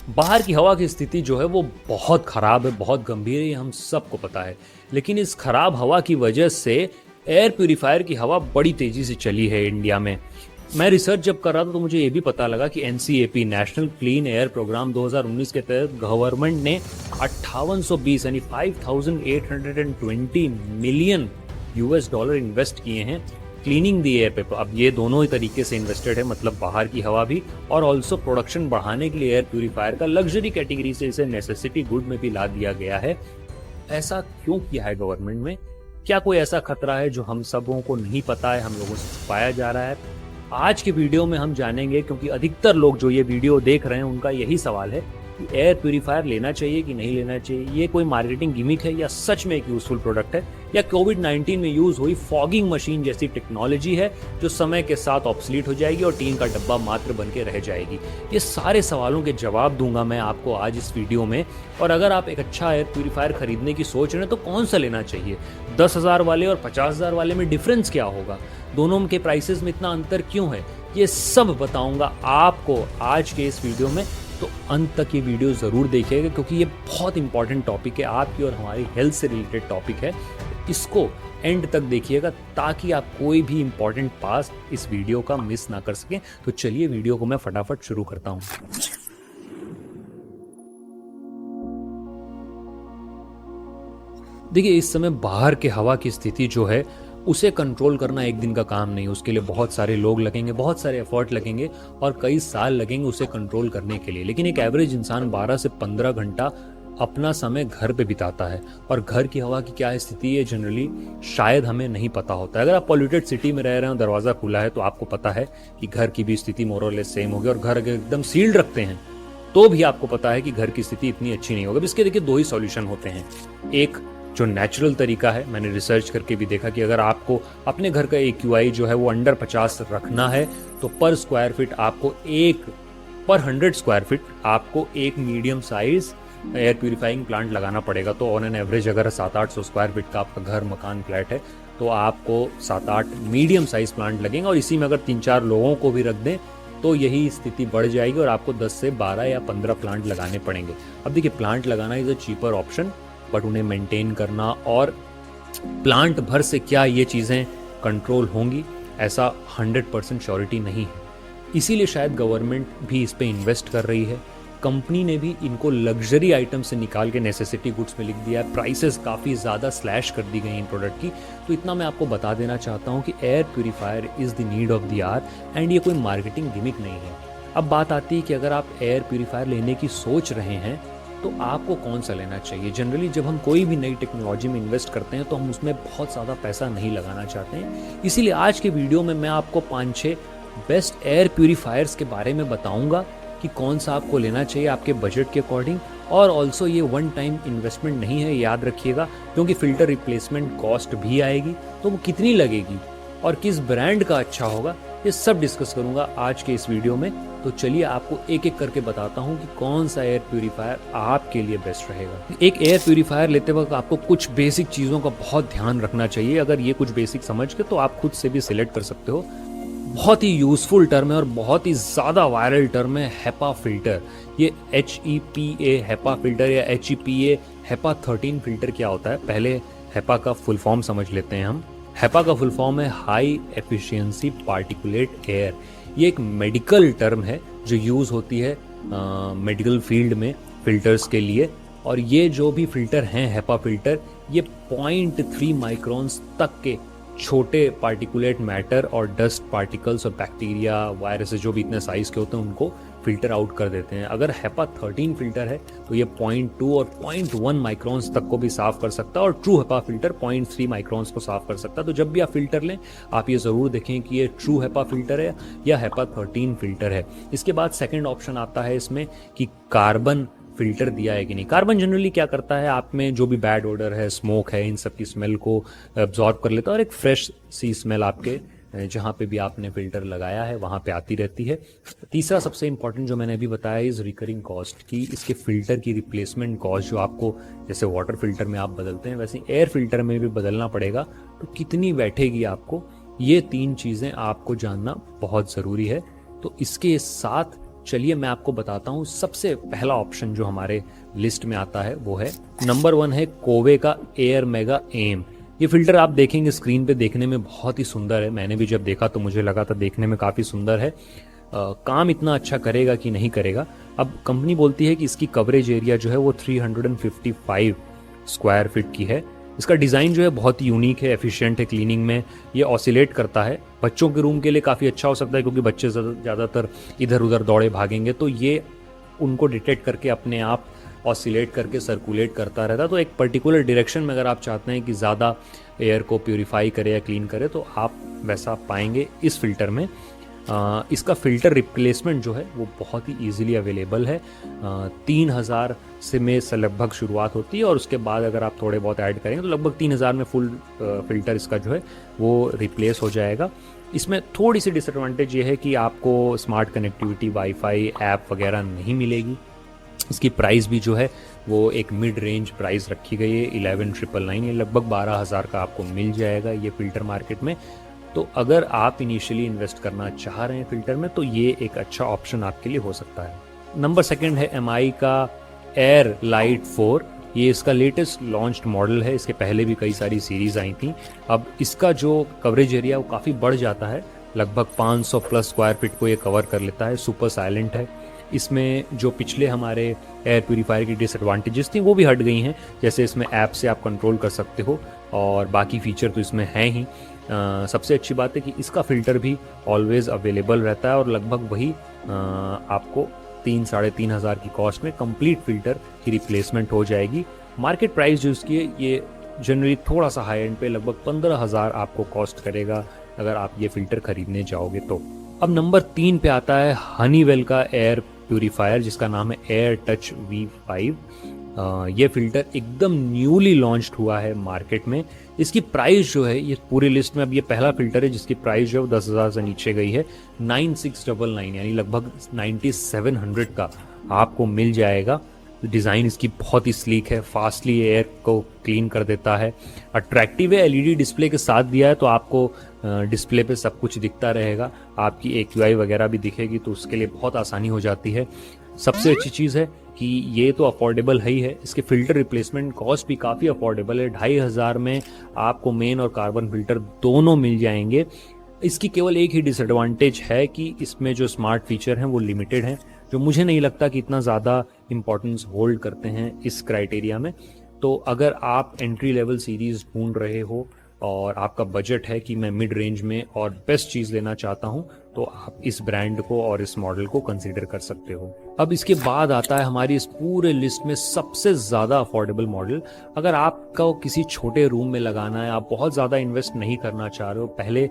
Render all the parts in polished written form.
बाहर की हवा की स्थिति जो है वो बहुत ख़राब है, बहुत गंभीर है, ये हम सबको पता है। लेकिन इस ख़राब हवा की वजह से एयर प्यूरीफायर की हवा बड़ी तेज़ी से चली है इंडिया में। मैं रिसर्च जब कर रहा था तो मुझे ये भी पता लगा कि NCAP national clean air programme 2019 के तहत गवर्नमेंट ने 5820 यानी 5820 मिलियन यूएस डॉलर इन्वेस्ट किए हैं क्लीनिंग द एयर पे। अब ये दोनों ही तरीके से इन्वेस्टेड है, मतलब बाहर की हवा भी और ऑल्सो प्रोडक्शन बढ़ाने के लिए एयर प्यूरीफायर का लग्जरी कैटेगरी से इसे नेसेसिटी गुड में भी ला दिया गया है। ऐसा क्यों किया है गवर्नमेंट में? क्या कोई ऐसा खतरा है जो हम सबों को नहीं पता है, हम लोगों से छुपाया जा रहा है? आज के वीडियो में हम जानेंगे, क्योंकि अधिकतर लोग जो ये वीडियो देख रहे हैं उनका यही सवाल है कि एयर प्यूरीफायर लेना चाहिए कि नहीं लेना चाहिए। ये कोई मार्केटिंग गिमिक है या सच में एक यूजफुल प्रोडक्ट है, या कोविड-19 में यूज हुई फॉगिंग मशीन जैसी टेक्नोलॉजी है जो समय के साथ ऑब्सलीट हो जाएगी और टीन का डब्बा मात्र बन के रह जाएगी। ये सारे सवालों के जवाब दूंगा मैं आपको आज इस वीडियो में। और अगर आप एक अच्छा एयर प्यूरीफायर खरीदने की सोच रहे हैं तो कौन सा लेना चाहिए, 10,000 वाले और 50,000 वाले में डिफरेंस क्या होगा, दोनों के प्राइसेस में इतना अंतर क्यों है, ये सब बताऊंगा आपको आज के इस वीडियो में। तो अंत तक ये वीडियो ज़रूर देखिएगा क्योंकि ये बहुत इंपॉर्टेंट टॉपिक है, आपकी और हमारी हेल्थ से रिलेटेड टॉपिक है। इसको एंड तक देखिएगा ताकि आप कोई भी इंपॉर्टेंट पार्ट इस वीडियो का मिस ना कर सकें। तो चलिए वीडियो को मैं फटाफट शुरू करता हूँ। देखिए, इस समय बाहर के हवा की स्थिति जो है उसे कंट्रोल करना एक दिन का काम नहीं, उसके लिए बहुत सारे लोग लगेंगे, बहुत सारे एफर्ट लगेंगे और कई साल लगेंगे उसे कंट्रोल करने के लिए। लेकिन एक एवरेज इंसान 12 से 15 घंटा अपना समय घर पे बिताता है और घर की हवा की क्या स्थिति है जनरली शायद हमें नहीं पता होता है। अगर आप पॉल्यूटेड सिटी में रह रहे हैं, दरवाज़ा खुला है, तो आपको पता है कि घर की भी स्थिति मोर और लेस सेम होगी। और घर अगर एकदम सील्ड रखते हैं तो भी आपको पता है कि घर की स्थिति इतनी अच्छी नहीं होगी। इसके देखिए दो ही सॉल्यूशन होते हैं। एक जो नेचुरल तरीका है, मैंने रिसर्च करके भी देखा कि अगर आपको अपने घर का AQI जो है वो अंडर 50 रखना है तो पर स्क्वायर फीट आपको पर 100 स्क्वायर फीट आपको एक medium size air purifying plant लगाना पड़ेगा। तो ऑन एन एवरेज अगर 700-800 स्क्वायर फीट का आपका घर, मकान, फ्लैट है तो आपको 7-8 मीडियम साइज प्लांट लगेंगे। और इसी में अगर 3-4 लोगों को भी रख दें तो यही स्थिति बढ़ जाएगी और आपको 10 से 12 या 15 प्लांट लगाने पड़ेंगे। अब देखिए, प्लांट लगाना is a cheaper option, but उन्हें मेंटेन करना और प्लांट भर से क्या ये चीज़ें कंट्रोल होंगी ऐसा 100% श्योरिटी नहीं है। इसीलिए शायद गवर्नमेंट भी इस पे इन्वेस्ट कर रही है। कंपनी ने भी इनको लग्जरी आइटम से निकाल के नेसेसिटी गुड्स में लिख दिया है। प्राइसेस काफ़ी ज़्यादा स्लैश कर दी गई इन प्रोडक्ट की। तो इतना मैं आपको बता देना चाहता हूँ कि air purifier is the need of the our and ये कोई मार्केटिंग गिमिक नहीं है। अब बात आती है कि अगर आप एयर प्यूरीफायर लेने की सोच रहे हैं तो आपको कौन सा लेना चाहिए। जनरली जब हम कोई भी नई टेक्नोलॉजी में इन्वेस्ट करते हैं तो हम उसमें बहुत ज़्यादा पैसा नहीं लगाना चाहते हैं। इसीलिए आज के वीडियो में मैं आपको 5-6 बेस्ट एयर प्यूरीफायर्स के बारे में बताऊंगा कि कौन सा आपको लेना चाहिए आपके बजट के अकॉर्डिंग। और ऑल्सो ये वन टाइम इन्वेस्टमेंट नहीं है, याद रखिएगा, क्योंकि फ़िल्टर रिप्लेसमेंट कॉस्ट भी आएगी। तो वो कितनी लगेगी और किस ब्रांड का अच्छा होगा, ये सब डिस्कस करूंगा आज के इस वीडियो में। तो चलिए आपको एक एक करके बताता हूं कि कौन सा एयर प्यूरीफायर आपके लिए बेस्ट रहेगा। एक एयर प्यूरीफायर लेते वक्त आपको कुछ बेसिक चीज़ों का बहुत ध्यान रखना चाहिए। अगर ये कुछ बेसिक समझ के तो आप खुद से भी सिलेक्ट कर सकते हो। बहुत ही यूजफुल टर्म है और बहुत ही ज़्यादा वायरल टर्म है HEPA फिल्टर। ये HEPA HEPA फिल्टर या HEPA HEPA 13 फिल्टर क्या होता है, पहले HEPA का फुल फॉर्म समझ लेते हैं हम। HEPA का फुल फॉर्म है हाई एफिशिएंसी पार्टिकुलेट एयर। ये एक मेडिकल टर्म है जो यूज़ होती है मेडिकल फील्ड में फिल्टर्स के लिए। और ये जो भी फिल्टर हैं HEPA फिल्टर, ये 0.3 माइक्रॉन्स तक के छोटे पार्टिकुलेट मैटर और डस्ट पार्टिकल्स और बैक्टीरिया, वायरसेस जो भी इतने साइज़ के होते हैं उनको फिल्टर आउट कर देते हैं। अगर HEPA 13 फिल्टर है तो ये 0.2 और 0.1 माइक्रॉन्स तक को भी साफ़ कर सकता है और ट्रू HEPA फिल्टर 0.3 माइक्रॉन्स को साफ़ कर सकता है। तो जब भी आप फिल्टर लें आप ये ज़रूर देखें कि ये ट्रू HEPA फिल्टर है या HEPA 13 फिल्टर है। इसके बाद सेकेंड ऑप्शन आता है इसमें कि कार्बन फिल्टर दिया है कि नहीं। कार्बन जनरली क्या करता है, आप में जो भी बैड ओडर है, स्मोक है, इन सब की स्मेल को एब्जॉर्ब कर लेता है और एक फ्रेश सी स्मेल आपके जहाँ पे भी आपने फिल्टर लगाया है वहाँ पे आती रहती है। तीसरा सबसे इंपॉर्टेंट जो मैंने अभी बताया इज़ रिकरिंग कॉस्ट, की इसके फिल्टर की रिप्लेसमेंट कॉस्ट जो आपको जैसे वाटर फिल्टर में आप बदलते हैं वैसे एयर फिल्टर में भी बदलना पड़ेगा, तो कितनी बैठेगी आपको। ये 3 चीज़ें आपको जानना बहुत ज़रूरी है। तो इसके साथ चलिए मैं आपको बताता हूँ। सबसे पहला ऑप्शन जो हमारे लिस्ट में आता है वो है नंबर 1 है कोवे का एयर मेगा एम। ये फिल्टर आप देखेंगे स्क्रीन पे, देखने में बहुत ही सुंदर है। मैंने भी जब देखा तो मुझे लगा था देखने में काफ़ी सुंदर है। काम इतना अच्छा करेगा कि नहीं करेगा, अब कंपनी बोलती है कि इसकी कवरेज एरिया जो है वो 355 स्क्वायर फीट की है। इसका डिज़ाइन जो है बहुत ही यूनिक है, एफिशिएंट है क्लीनिंग में। ये ऑसिलेट करता है, बच्चों के रूम के लिए काफ़ी अच्छा हो सकता है क्योंकि बच्चे ज़्यादातर इधर उधर दौड़े भागेंगे, तो ये उनको डिटेक्ट करके अपने आप ऑसिलेट करके सर्कुलेट करता रहता है। तो एक पर्टिकुलर डायरेक्शन में अगर आप चाहते हैं कि ज़्यादा एयर को प्यूरिफाई करे या क्लीन करे तो आप वैसा पाएंगे इस फिल्टर में। इसका फ़िल्टर रिप्लेसमेंट जो है वो बहुत ही ईजिली अवेलेबल है। 3000 से लगभग शुरुआत होती है और उसके बाद अगर आप थोड़े बहुत ऐड करेंगे तो लगभग 3000 में फुल फ़िल्टर इसका जो है वो रिप्लेस हो जाएगा। इसमें थोड़ी सी डिसएडवांटेज ये है कि आपको स्मार्ट कनेक्टिविटी, वाईफाई, ऐप वगैरह नहीं मिलेगी। इसकी प्राइस भी जो है वो एक मिड रेंज प्राइस रखी गई है 11,999, ये लगभग 12,000 का आपको मिल जाएगा ये फ़िल्टर मार्केट में। तो अगर आप इनिशियली इन्वेस्ट करना चाह रहे हैं फ़िल्टर में तो ये एक अच्छा ऑप्शन आपके लिए हो सकता है। नंबर 2 है एमआई का एयर लाइट 4। ये इसका लेटेस्ट लॉन्च्ड मॉडल है, इसके पहले भी कई सारी सीरीज़ आई थी। अब इसका जो कवरेज एरिया वो काफ़ी बढ़ जाता है, लगभग 500 प्लस स्क्वायर फीट को ये कवर कर लेता है। सुपर साइलेंट है। इसमें जो पिछले हमारे एयर प्यूरीफायर की डिसएडवांटेजेस थी वो भी हट गई हैं, जैसे इसमें ऐप से आप कंट्रोल कर सकते हो और बाकी फीचर तो इसमें हैं ही। सबसे अच्छी बात है कि इसका फ़िल्टर भी ऑलवेज़ अवेलेबल रहता है और लगभग वही आपको 3-3.5 हज़ार की कॉस्ट में कंप्लीट फ़िल्टर की रिप्लेसमेंट हो जाएगी। मार्केट प्राइस जो इसकी है ये जनरली थोड़ा सा हाई एंड पे लगभग 15,000 आपको कॉस्ट करेगा अगर आप ये फ़िल्टर ख़रीदने जाओगे तो। अब नंबर 3 पे आता है हनीवेल का एयर प्यूरीफायर जिसका नाम है एयर टच V5। ये फ़िल्टर एकदम न्यूली लॉन्च्ड हुआ है मार्केट में। इसकी प्राइस जो है ये पूरी लिस्ट में अब ये पहला फ़िल्टर है जिसकी प्राइस जो है वो 10,000 से नीचे गई है। 9699 यानी लगभग 9700 का आपको मिल जाएगा। डिज़ाइन इसकी बहुत ही स्लीक है, फास्टली एयर को क्लीन कर देता है, अट्रैक्टिव है, एलईडी डिस्प्ले के साथ दिया है तो आपको डिस्प्ले पे सब कुछ दिखता रहेगा, आपकी AQI वगैरह भी दिखेगी तो उसके लिए बहुत आसानी हो जाती है। सबसे अच्छी चीज़ है कि ये तो अफोर्डेबल है ही है, इसके फ़िल्टर रिप्लेसमेंट कॉस्ट भी काफ़ी अफोर्डेबल है। 2500 में आपको मेन और कार्बन फ़िल्टर दोनों मिल जाएंगे। इसकी केवल एक ही डिसएडवांटेज है कि इसमें जो स्मार्ट फीचर हैं वो लिमिटेड हैं, जो मुझे नहीं लगता कि इतना ज़्यादा इम्पोर्टेंस होल्ड करते हैं इस क्राइटेरिया में। तो अगर आप एंट्री लेवल सीरीज़ ढूंढ रहे हो और आपका बजट है कि मैं मिड रेंज में और बेस्ट चीज़ लेना चाहता हूं तो आप इस ब्रांड को और इस मॉडल को कंसीडर कर सकते हो। अब इसके बाद आता है हमारी इस पूरे लिस्ट में सबसे ज़्यादा अफोर्डेबल मॉडल। अगर आपको किसी छोटे रूम में लगाना है, आप बहुत ज़्यादा इन्वेस्ट नहीं करना चाह रहे हो, पहले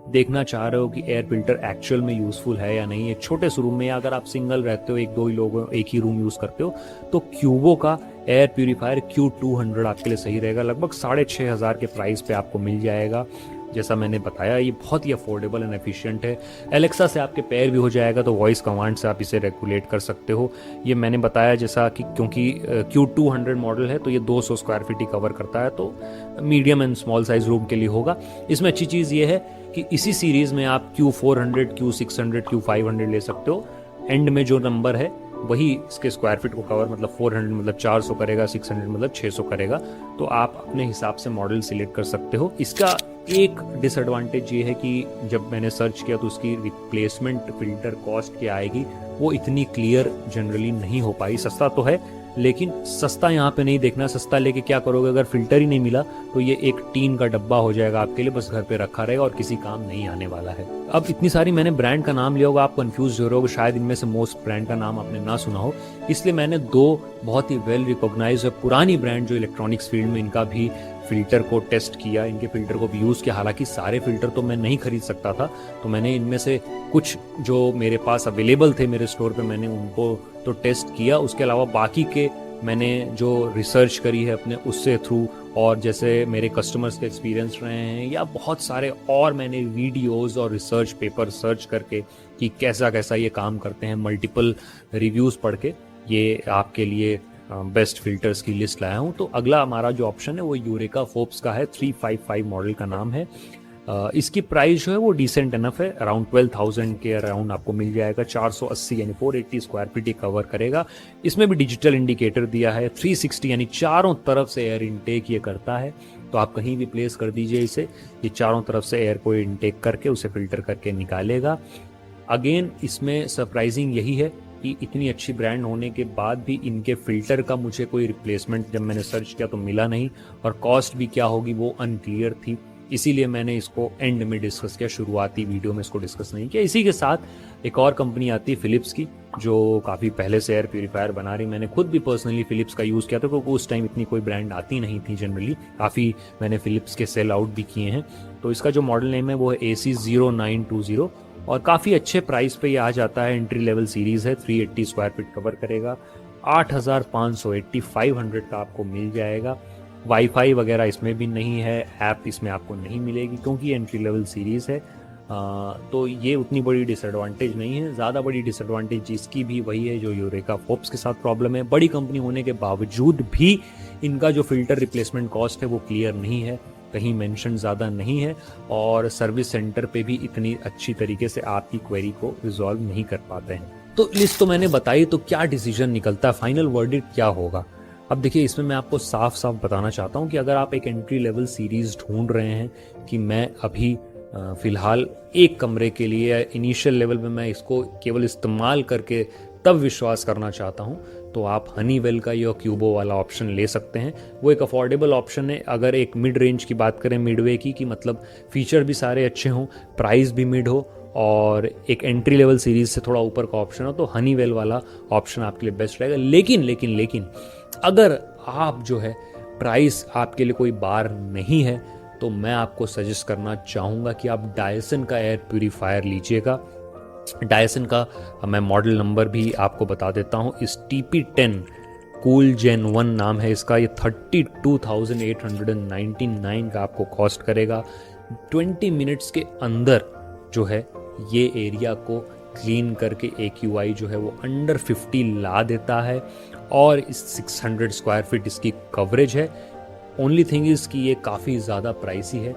देखना चाह रहे हो कि एयर फिल्टर एक्चुअल में यूज़फुल है या नहीं, एक छोटे से रूम में, या अगर आप सिंगल रहते हो, 1-2 ही लोग एक ही रूम यूज़ करते हो, तो क्यूबो का एयर प्यूरीफायर Q200 आपके लिए सही रहेगा। लगभग 6,500 के प्राइस पे आपको मिल जाएगा। जैसा मैंने बताया ये बहुत ही अफोर्डेबल एंड एफिशिएंट है। एलेक्सा से आपके पेयर भी हो जाएगा तो वॉइस कमांड से आप इसे रेगुलेट कर सकते हो। ये मैंने बताया जैसा कि क्योंकि Q200 मॉडल है तो ये 200 स्क्वायर फीट ही कवर करता है, तो medium and small size room के लिए होगा। इसमें अच्छी चीज़ ये है कि इसी सीरीज़ में आप Q400, Q600, Q500 ले सकते हो। एंड में जो नंबर है वही इसके स्क्वायर फीट को कवर, मतलब 400 मतलब 400 करेगा, 600 मतलब 600 करेगा, तो आप अपने हिसाब से मॉडल सिलेक्ट कर सकते हो। इसका एक डिसएडवांटेज ये है कि जब मैंने सर्च किया तो उसकी रिप्लेसमेंट फ़िल्टर कॉस्ट क्या आएगी वो इतनी क्लियर जनरली नहीं हो पाई। सस्ता तो है लेकिन सस्ता यहाँ पे नहीं देखना। सस्ता लेके क्या करोगे, अगर फ़िल्टर ही नहीं मिला तो ये एक टीन का डब्बा हो जाएगा आपके लिए, बस घर पे रखा रहेगा और किसी काम नहीं आने वाला है। अब इतनी सारी मैंने ब्रांड का नाम लिया होगा, आप कंफ्यूज हो रहे हो, शायद इनमें से मोस्ट ब्रांड का नाम आपने ना सुना हो, इसलिए मैंने 2 बहुत ही वेल रिकॉग्नाइज्ड और पुरानी ब्रांड जो इलेक्ट्रॉनिक्स फील्ड में इनका भी फ़िल्टर को टेस्ट किया, इनके फ़िल्टर को भी यूज़ किया। हालांकि सारे फ़िल्टर तो मैं नहीं खरीद सकता था, तो मैंने इनमें से कुछ जो मेरे पास अवेलेबल थे मेरे स्टोर पे मैंने उनको तो टेस्ट किया। उसके अलावा बाकी के मैंने जो रिसर्च करी है अपने उससे थ्रू, और जैसे मेरे कस्टमर्स के एक्सपीरियंस रहे हैं, या बहुत सारे और मैंने वीडियोस और रिसर्च पेपर सर्च करके कि कैसा कैसा ये काम करते हैं, मल्टीपल रिव्यूज़ पढ़ के ये आपके लिए बेस्ट फिल्टर्स की लिस्ट लाया हूँ। तो अगला हमारा जो ऑप्शन है वो यूरेका फोर्ब्स का है, 355 मॉडल का नाम है। इसकी प्राइस जो है वो डिसेंट इनफ है, अराउंड 12,000 के अराउंड आपको मिल जाएगा। 480 यानी 480 स्क्वायर फीट ये कवर करेगा। इसमें भी डिजिटल इंडिकेटर दिया है। 360 यानी चारों तरफ से एयर इनटेक ये करता है, तो आप कहीं भी प्लेस कर दीजिए इसे, ये चारों तरफ से एयर को इनटेक करके उसे फिल्टर करके निकालेगा। अगेन इसमें सरप्राइजिंग यही है कि इतनी अच्छी ब्रांड होने के बाद भी इनके फ़िल्टर का मुझे कोई रिप्लेसमेंट जब मैंने सर्च किया तो मिला नहीं, और कॉस्ट भी क्या होगी वो अनक्लियर थी। इसीलिए मैंने इसको एंड में डिस्कस किया, शुरुआती वीडियो में इसको डिस्कस नहीं किया। इसी के साथ एक और कंपनी आती है फिलिप्स की, जो काफ़ी पहले से एयर प्यूरीफायर बना रही। मैंने खुद भी पर्सनली फिलिप्स का यूज़ किया था, क्योंकि उस टाइम इतनी कोई ब्रांड आती नहीं थी जनरली। काफ़ी मैंने फिलिप्स के सेल आउट भी किए हैं। तो इसका जो मॉडल नेम है वो है AC0920, और काफ़ी अच्छे प्राइस पे ये आ जाता है। एंट्री लेवल सीरीज़ है, 380 स्क्वायर फीट कवर करेगा। 8,500 का आपको मिल जाएगा। वाईफाई वगैरह इसमें भी नहीं है, ऐप इसमें आपको नहीं मिलेगी क्योंकि एंट्री लेवल सीरीज़ है। तो ये उतनी बड़ी डिसएडवांटेज नहीं है। ज़्यादा बड़ी डिसएडवांटेज इसकी भी वही है जो यूरेका फोर्ब्स के साथ प्रॉब्लम है। बड़ी कंपनी होने के बावजूद भी इनका जो फिल्टर रिप्लेसमेंट कॉस्ट है वो क्लियर नहीं है, कहीं मेंशन ज़्यादा नहीं है, और सर्विस सेंटर पे भी इतनी अच्छी तरीके से आपकी क्वेरी को रिजॉल्व नहीं कर पाते हैं। तो लिस्ट तो मैंने बताई, तो क्या डिसीजन निकलता है, फाइनल वर्डिक्ट क्या होगा? अब देखिए, इसमें मैं आपको साफ साफ बताना चाहता हूँ कि अगर आप एक एंट्री लेवल सीरीज़ ढूंढ रहे हैं कि मैं अभी फ़िलहाल एक कमरे के लिए इनिशियल लेवल में मैं इसको केवल इस्तेमाल करके तब विश्वास करना चाहता हूँ, तो आप हनीवेल का या क्यूबो वाला ऑप्शन ले सकते हैं। वो एक अफोर्डेबल ऑप्शन है। अगर एक मिड रेंज की बात करें, मिडवे की मतलब फीचर भी सारे अच्छे हों, प्राइस भी मिड हो, और एक एंट्री लेवल सीरीज़ से थोड़ा ऊपर का ऑप्शन हो, तो हनीवेल वाला ऑप्शन आपके लिए बेस्ट रहेगा। लेकिन अगर आप जो है प्राइस आपके लिए कोई बार नहीं है, तो मैं आपको सजेस्ट करना चाहूँगा कि आप डायसन का एयर प्यूरीफायर लीजिएगा। डायसन का मैं मॉडल नंबर भी आपको बता देता हूँ। इस TP10 कूल जेन 1 नाम है इसका। ये 32,899 का आपको कॉस्ट करेगा। 20 मिनट्स के अंदर जो है ये एरिया को क्लीन करके AQI जो है वो अंडर 50 ला देता है, और इस 600 स्क्वायर फीट इसकी कवरेज है। ओनली थिंग इज़ कि ये काफ़ी ज़्यादा प्राइसी है।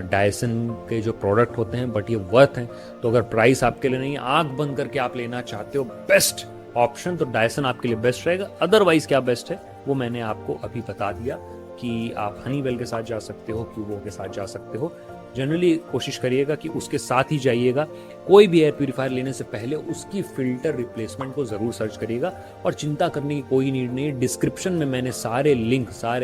डायसन के जो प्रोडक्ट होते हैं, बट ये वर्थ हैं। तो अगर प्राइस आपके लिए नहीं, आंख बंद करके आप लेना चाहते हो बेस्ट ऑप्शन, तो डायसन आपके लिए बेस्ट रहेगा। अदरवाइज क्या बेस्ट है वो मैंने आपको अभी बता दिया कि आप हनीवेल के साथ जा सकते हो, क्यूबो के साथ जा सकते हो। जनरली कोशिश करिएगा कि उसके साथ ही जाइएगा। कोई भी एयर प्यूरीफायर लेने से पहले उसकी फ़िल्टर रिप्लेसमेंट को ज़रूर सर्च करिएगा, और चिंता करने की कोई नीड नहीं है। डिस्क्रिप्शन में मैंने सारे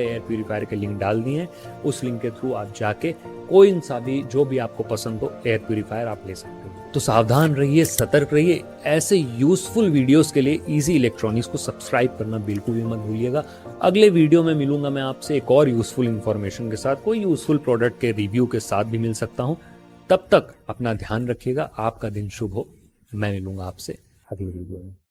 एयर प्यूरीफायर के लिंक डाल दिए हैं। उस लिंक के थ्रू आप जाके कोई सा भी जो भी आपको पसंद हो एयर प्यूरीफायर आप ले सकते हो। तो सावधान रहिए, सतर्क रहिए। ऐसे यूजफुल वीडियोस के लिए इजी इलेक्ट्रॉनिक्स को सब्सक्राइब करना बिल्कुल भी मत भूलिएगा। अगले वीडियो में मिलूंगा मैं आपसे एक और यूजफुल इंफॉर्मेशन के साथ, कोई यूजफुल प्रोडक्ट के रिव्यू के साथ भी मिल सकता हूं। तब तक अपना ध्यान रखिएगा। आपका दिन शुभ हो। मैं मिलूंगा आपसे अगले वीडियो में।